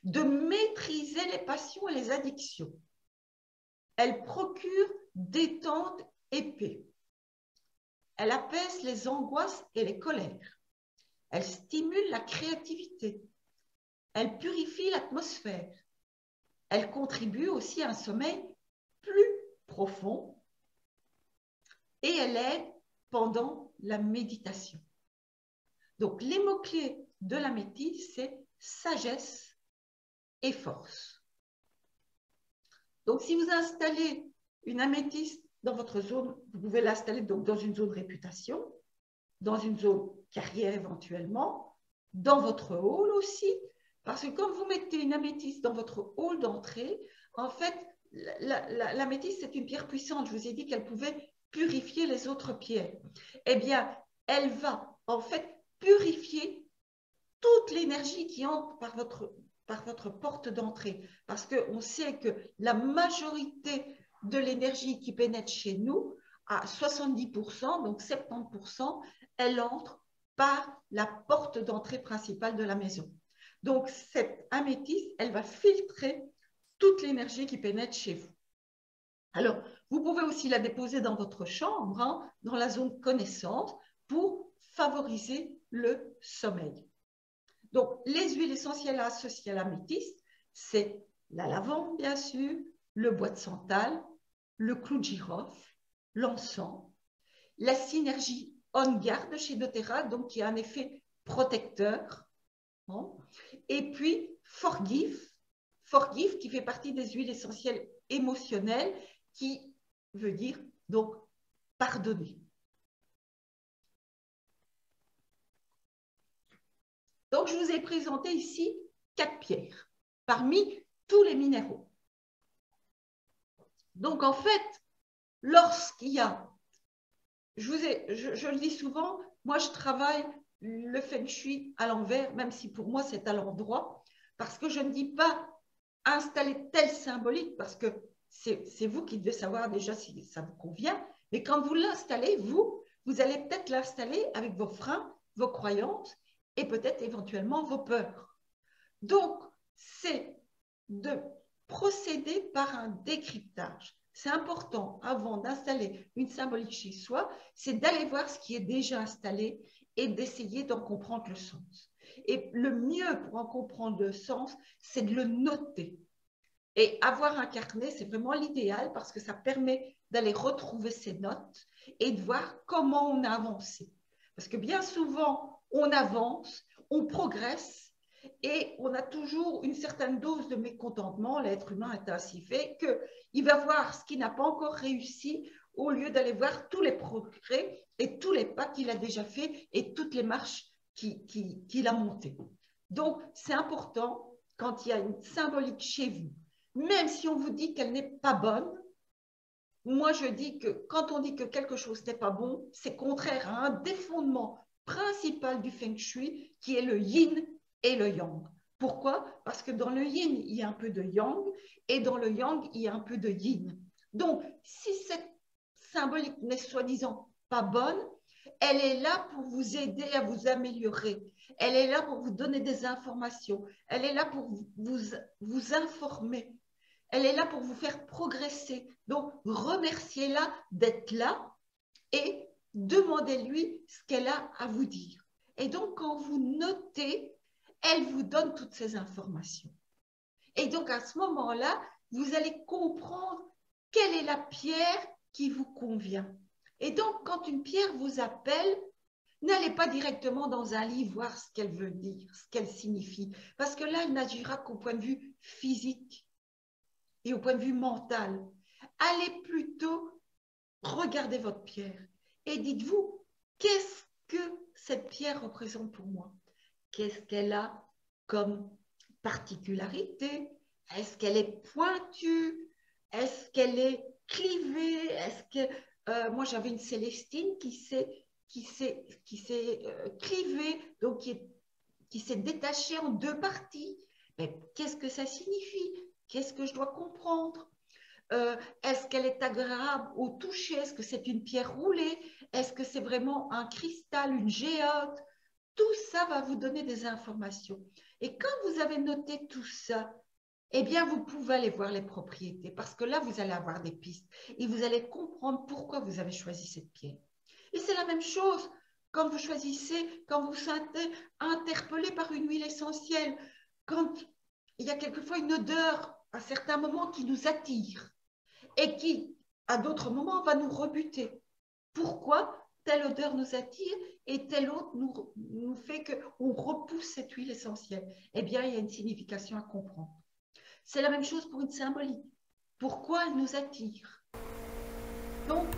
de maîtriser les passions et les addictions, Elle procure détente et paix. Elle apaise les angoisses et les colères. Elle stimule la créativité. Elle purifie l'atmosphère. Elle contribue aussi à un sommeil plus profond et elle aide pendant la méditation. Donc, les mots-clés de l'améthyste, c'est sagesse et force. Donc, si vous installez une améthyste dans votre zone, vous pouvez l'installer donc dans une zone réputation, dans une zone carrière éventuellement, dans votre hall aussi, parce que quand vous mettez une améthyste dans votre hall d'entrée, en fait, l'améthyste, c'est une pierre puissante. Je vous ai dit qu'elle pouvait purifier les autres pierres. Eh bien, elle va en fait purifier toute l'énergie qui entre par votre porte d'entrée. Parce qu'on sait que la majorité de l'énergie qui pénètre chez nous, à 70%, donc 70%, elle entre par la porte d'entrée principale de la maison. Donc, cette améthyste, elle va filtrer toute l'énergie qui pénètre chez vous. Alors, vous pouvez aussi la déposer dans votre chambre, hein, dans la zone connaissance, pour favoriser le sommeil. Donc, les huiles essentielles associées à l'améthyste, c'est la lavande, bien sûr, le bois de santal, le clou de girofle, l'encens, la synergie On Guard de chez doTERRA, donc qui a un effet protecteur, hein, et puis Forgive qui fait partie des huiles essentielles émotionnelles, qui veut dire donc pardonner. Donc, je vous ai présenté ici 4 pierres parmi tous les minéraux. Donc, en fait, lorsqu'il y a, je le dis souvent, moi, je travaille le feng shui à l'envers, même si pour moi, c'est à l'endroit, parce que je ne dis pas installer tel symbolique, parce que c'est vous qui devez savoir déjà si ça vous convient, mais quand vous l'installez, vous allez peut-être l'installer avec vos freins, vos croyances, et peut-être éventuellement vos peurs. Donc, c'est de procéder par un décryptage. C'est important, avant d'installer une symbolique chez soi, c'est d'aller voir ce qui est déjà installé et d'essayer d'en comprendre le sens. Et le mieux pour en comprendre le sens, c'est de le noter. Et avoir un carnet, c'est vraiment l'idéal parce que ça permet d'aller retrouver ses notes et de voir comment on a avancé. Parce que bien souvent, on avance, on progresse et on a toujours une certaine dose de mécontentement. L'être humain est ainsi fait qu'il va voir ce qui n'a pas encore réussi au lieu d'aller voir tous les progrès et tous les pas qu'il a déjà fait et toutes les marches qu'il a montées. Donc, c'est important quand il y a une symbolique chez vous, même si on vous dit qu'elle n'est pas bonne. Moi, je dis que quand on dit que quelque chose n'est pas bon, c'est contraire à un des fondements principal du Feng Shui, qui est le yin et le yang. Pourquoi? Parce que dans le yin, il y a un peu de yang, et dans le yang, il y a un peu de yin. Donc, si cette symbolique n'est soi-disant pas bonne, elle est là pour vous aider à vous améliorer. Elle est là pour vous donner des informations. Elle est là pour vous informer. Elle est là pour vous faire progresser. Donc, remerciez-la d'être là et demandez-lui ce qu'elle a à vous dire. Et donc, quand vous notez, elle vous donne toutes ces informations. Et donc, à ce moment-là, vous allez comprendre quelle est la pierre qui vous convient. Et donc, quand une pierre vous appelle, n'allez pas directement dans un livre voir ce qu'elle veut dire, ce qu'elle signifie, parce que là, elle n'agira qu'au point de vue physique et au point de vue mental. Allez plutôt regarder votre pierre et dites-vous, qu'est-ce que cette pierre représente pour moi? Qu'est-ce qu'elle a comme particularité? Est-ce qu'elle est pointue? Est-ce qu'elle est clivée? Moi, j'avais une Célestine qui s'est clivée, donc qui s'est détachée en 2 parties. Mais qu'est-ce que ça signifie? Qu'est-ce que je dois comprendre? Est-ce qu'elle est agréable au toucher? Est-ce que c'est une pierre roulée? Est-ce que c'est vraiment un cristal, une géode? Tout ça va vous donner des informations. Et quand vous avez noté tout ça, eh bien, vous pouvez aller voir les propriétés parce que là, vous allez avoir des pistes et vous allez comprendre pourquoi vous avez choisi cette pierre. Et c'est la même chose quand vous choisissez, quand vous êtes interpellé par une huile essentielle, quand il y a quelquefois une odeur à certains moments qui nous attire et qui, à d'autres moments, va nous rebuter. Pourquoi telle odeur nous attire et telle autre nous fait qu'on repousse cette huile essentielle? Eh bien, il y a une signification à comprendre. C'est la même chose pour une symbolique. Pourquoi elle nous attire? Donc,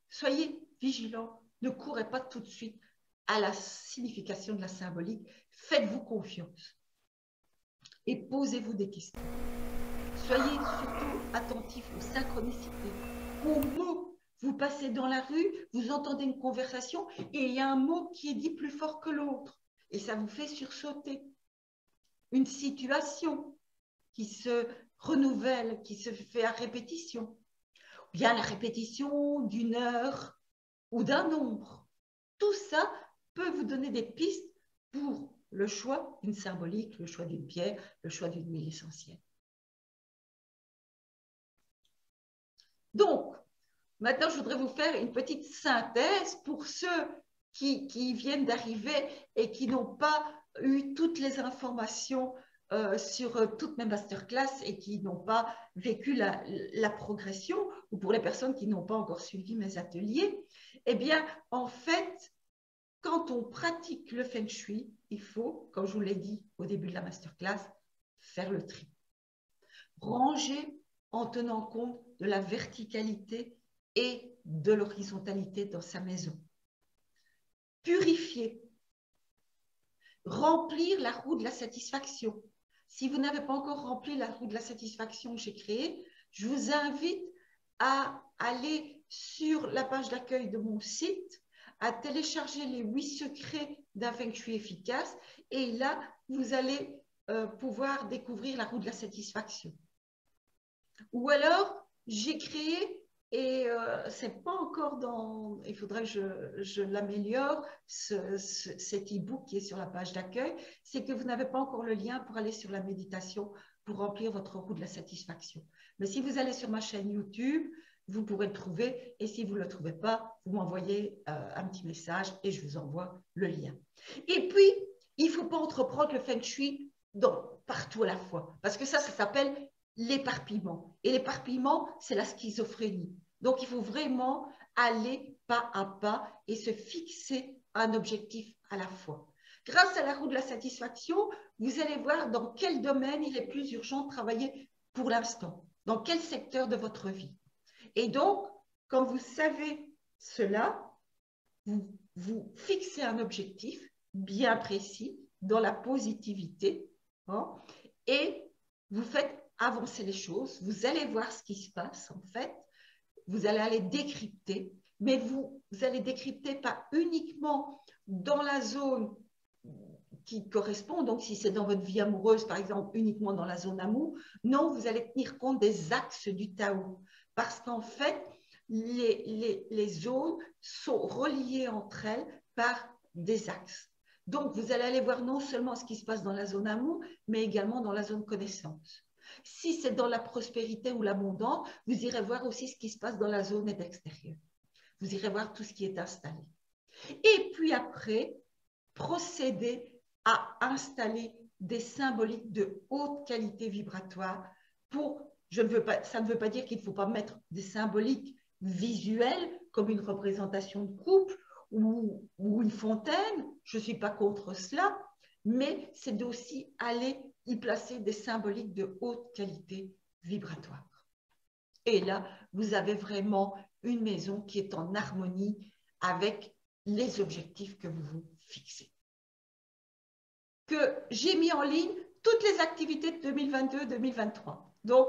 soyez vigilants. Ne courez pas tout de suite à la signification de la symbolique. Faites-vous confiance et posez-vous des questions. Soyez surtout attentifs aux synchronicités, aux mots. Vous passez dans la rue, vous entendez une conversation et il y a un mot qui est dit plus fort que l'autre. Et ça vous fait sursauter. Une situation qui se renouvelle, qui se fait à répétition. Ou bien la répétition d'une heure ou d'un nombre. Tout ça peut vous donner des pistes pour le choix d'une symbolique, le choix d'une pierre, le choix d'une huile essentielle. Donc, maintenant, je voudrais vous faire une petite synthèse pour ceux qui viennent d'arriver et qui n'ont pas eu toutes les informations sur toutes mes masterclass et qui n'ont pas vécu la progression, ou pour les personnes qui n'ont pas encore suivi mes ateliers. Eh bien, en fait, quand on pratique le Feng Shui, il faut, comme je vous l'ai dit au début de la masterclass, faire le tri. Ranger en tenant compte de la verticalité et de l'horizontalité dans sa maison. Purifier. Remplir la roue de la satisfaction. Si vous n'avez pas encore rempli la roue de la satisfaction que j'ai créée, je vous invite à aller sur la page d'accueil de mon site, à télécharger les 8 secrets d'un Feng Shui efficace et là, vous allez pouvoir découvrir la roue de la satisfaction. Ou alors, j'ai créé, et c'est pas encore dans, il faudrait que je l'améliore, cet e-book qui est sur la page d'accueil, c'est que vous n'avez pas encore le lien pour aller sur la méditation, pour remplir votre roue de la satisfaction. Mais si vous allez sur ma chaîne YouTube, vous pourrez le trouver, et si vous ne le trouvez pas, vous m'envoyez un petit message et je vous envoie le lien. Et puis, il ne faut pas entreprendre le Feng Shui partout à la fois, parce que ça s'appelle l'éparpillement. Et l'éparpillement, c'est la schizophrénie. Donc, il faut vraiment aller pas à pas et se fixer un objectif à la fois. Grâce à la roue de la satisfaction, vous allez voir dans quel domaine il est plus urgent de travailler pour l'instant, dans quel secteur de votre vie. Et donc, quand vous savez cela, vous fixez un objectif bien précis dans la positivité hein, et vous faites avancer les choses, vous allez voir ce qui se passe en fait, vous allez aller décrypter, mais vous allez décrypter pas uniquement dans la zone qui correspond, donc si c'est dans votre vie amoureuse par exemple, uniquement dans la zone amour, non, vous allez tenir compte des axes du Tao, parce qu'en fait, les zones sont reliées entre elles par des axes. Donc, vous allez aller voir non seulement ce qui se passe dans la zone amour, mais également dans la zone connaissance. Si c'est dans la prospérité ou l'abondance, vous irez voir aussi ce qui se passe dans la zone extérieure. Vous irez voir tout ce qui est installé. Et puis après, procédez à installer des symboliques de haute qualité vibratoire pour, ça ne veut pas dire qu'il ne faut pas mettre des symboliques visuelles comme une représentation de couple ou une fontaine, je ne suis pas contre cela, mais c'est aussi aller y placer des symboliques de haute qualité vibratoire. Et là, vous avez vraiment une maison qui est en harmonie avec les objectifs que vous vous fixez. Que j'ai mis en ligne toutes les activités de 2022-2023. Donc,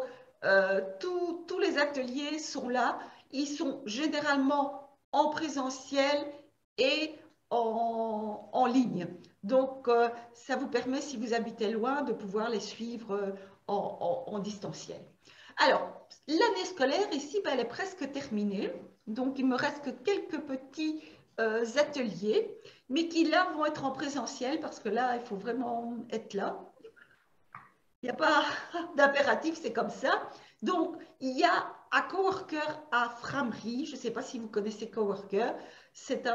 tous les ateliers sont là. Ils sont généralement en présentiel et en ligne. Donc, ça vous permet, si vous habitez loin, de pouvoir les suivre en distanciel. Alors, l'année scolaire, ici, ben, elle est presque terminée. Donc, il me reste que quelques petits ateliers, mais qui, là, vont être en présentiel parce que là, il faut vraiment être là. Il n'y a pas d'impératif, c'est comme ça. Donc, il y a un coworker à Frameries. Je ne sais pas si vous connaissez coworker. C'est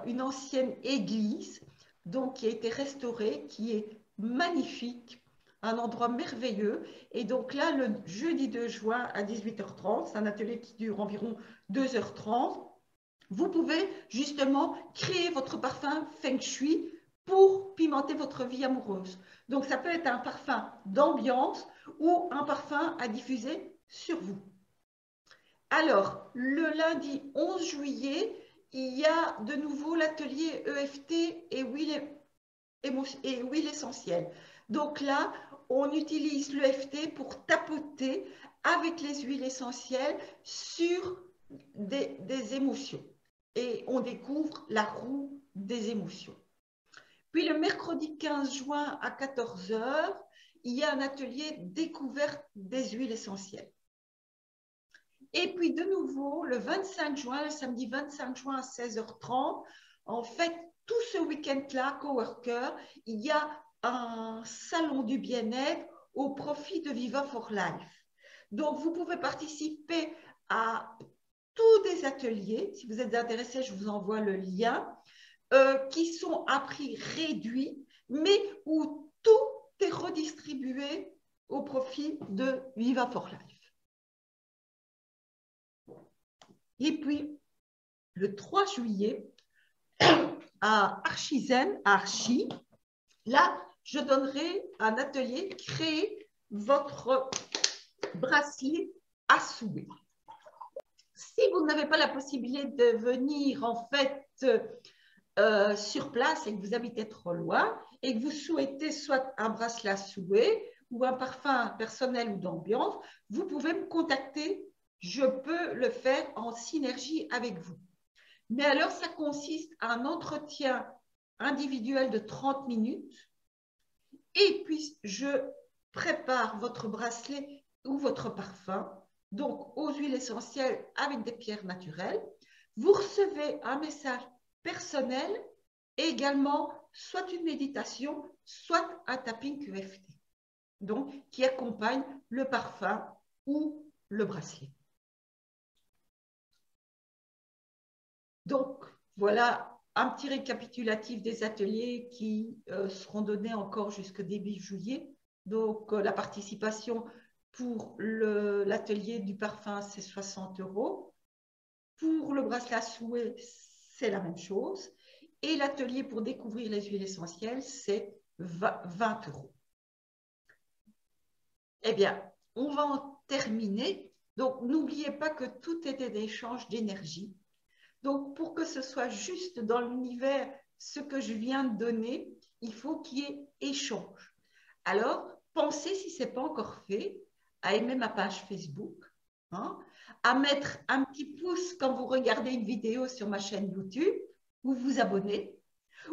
une ancienne église donc, qui a été restaurée, qui est magnifique, un endroit merveilleux. Et donc là, le jeudi 2 juin à 18h30, c'est un atelier qui dure environ 2h30. Vous pouvez justement créer votre parfum Feng Shui pour pimenter votre vie amoureuse. Donc, ça peut être un parfum d'ambiance ou un parfum à diffuser sur vous. Alors, le lundi 11 juillet, il y a de nouveau l'atelier EFT et huile essentielle. Donc là, on utilise l'EFT pour tapoter avec les huiles essentielles sur des émotions. Et on découvre la roue des émotions. Puis le mercredi 15 juin à 14 h, il y a un atelier découverte des huiles essentielles. Et puis de nouveau, le 25 juin, le samedi 25 juin à 16h30, en fait, tout ce week-end-là, Coworker, il y a un salon du bien-être au profit de Viva for Life. Donc, vous pouvez participer à tous des ateliers. Si vous êtes intéressé, je vous envoie le lien, qui sont à prix réduit, mais où tout est redistribué au profit de Viva for Life. Et puis, le 3 juillet, à Archizen, à Archie, là, je donnerai un atelier, créer votre bracelet à souhait. Si vous n'avez pas la possibilité de venir, en fait, sur place et que vous habitez trop loin et que vous souhaitez soit un bracelet à souhait ou un parfum personnel ou d'ambiance, vous pouvez me contacter. Je peux le faire en synergie avec vous. Mais alors, ça consiste à un entretien individuel de 30 minutes et puis je prépare votre bracelet ou votre parfum, donc aux huiles essentielles avec des pierres naturelles. Vous recevez un message personnel et également soit une méditation, soit un tapping EFT, donc qui accompagne le parfum ou le bracelet. Donc, voilà un petit récapitulatif des ateliers qui seront donnés encore jusqu'au début juillet. Donc, la participation pour l'atelier du parfum, c'est 60 €. Pour le bracelet à souhait, c'est la même chose. Et l'atelier pour découvrir les huiles essentielles, c'est 20 €. Eh bien, on va en terminer. Donc, n'oubliez pas que tout est des échanges d'énergie. Donc, pour que ce soit juste dans l'univers, ce que je viens de donner, il faut qu'il y ait échange. Alors, pensez, si ce n'est pas encore fait, à aimer ma page Facebook, hein, à mettre un petit pouce quand vous regardez une vidéo sur ma chaîne YouTube, ou vous abonner,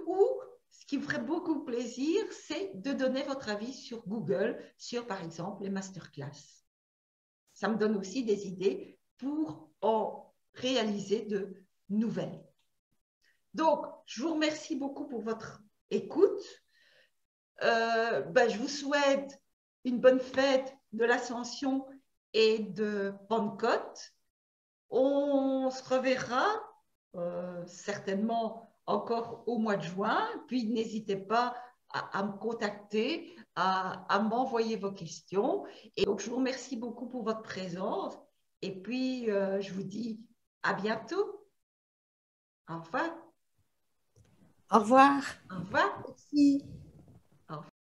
ou ce qui me ferait beaucoup plaisir, c'est de donner votre avis sur Google, sur par exemple les masterclass. Ça me donne aussi des idées pour en réaliser de nouvelles. Donc, je vous remercie beaucoup pour votre écoute. Je vous souhaite une bonne fête de l'Ascension et de Pentecôte. On se reverra certainement encore au mois de juin. Puis, n'hésitez pas à me contacter, à m'envoyer vos questions. Et donc, je vous remercie beaucoup pour votre présence. Et puis, je vous dis à bientôt. Au revoir. Au revoir. Au revoir. Merci. Au revoir.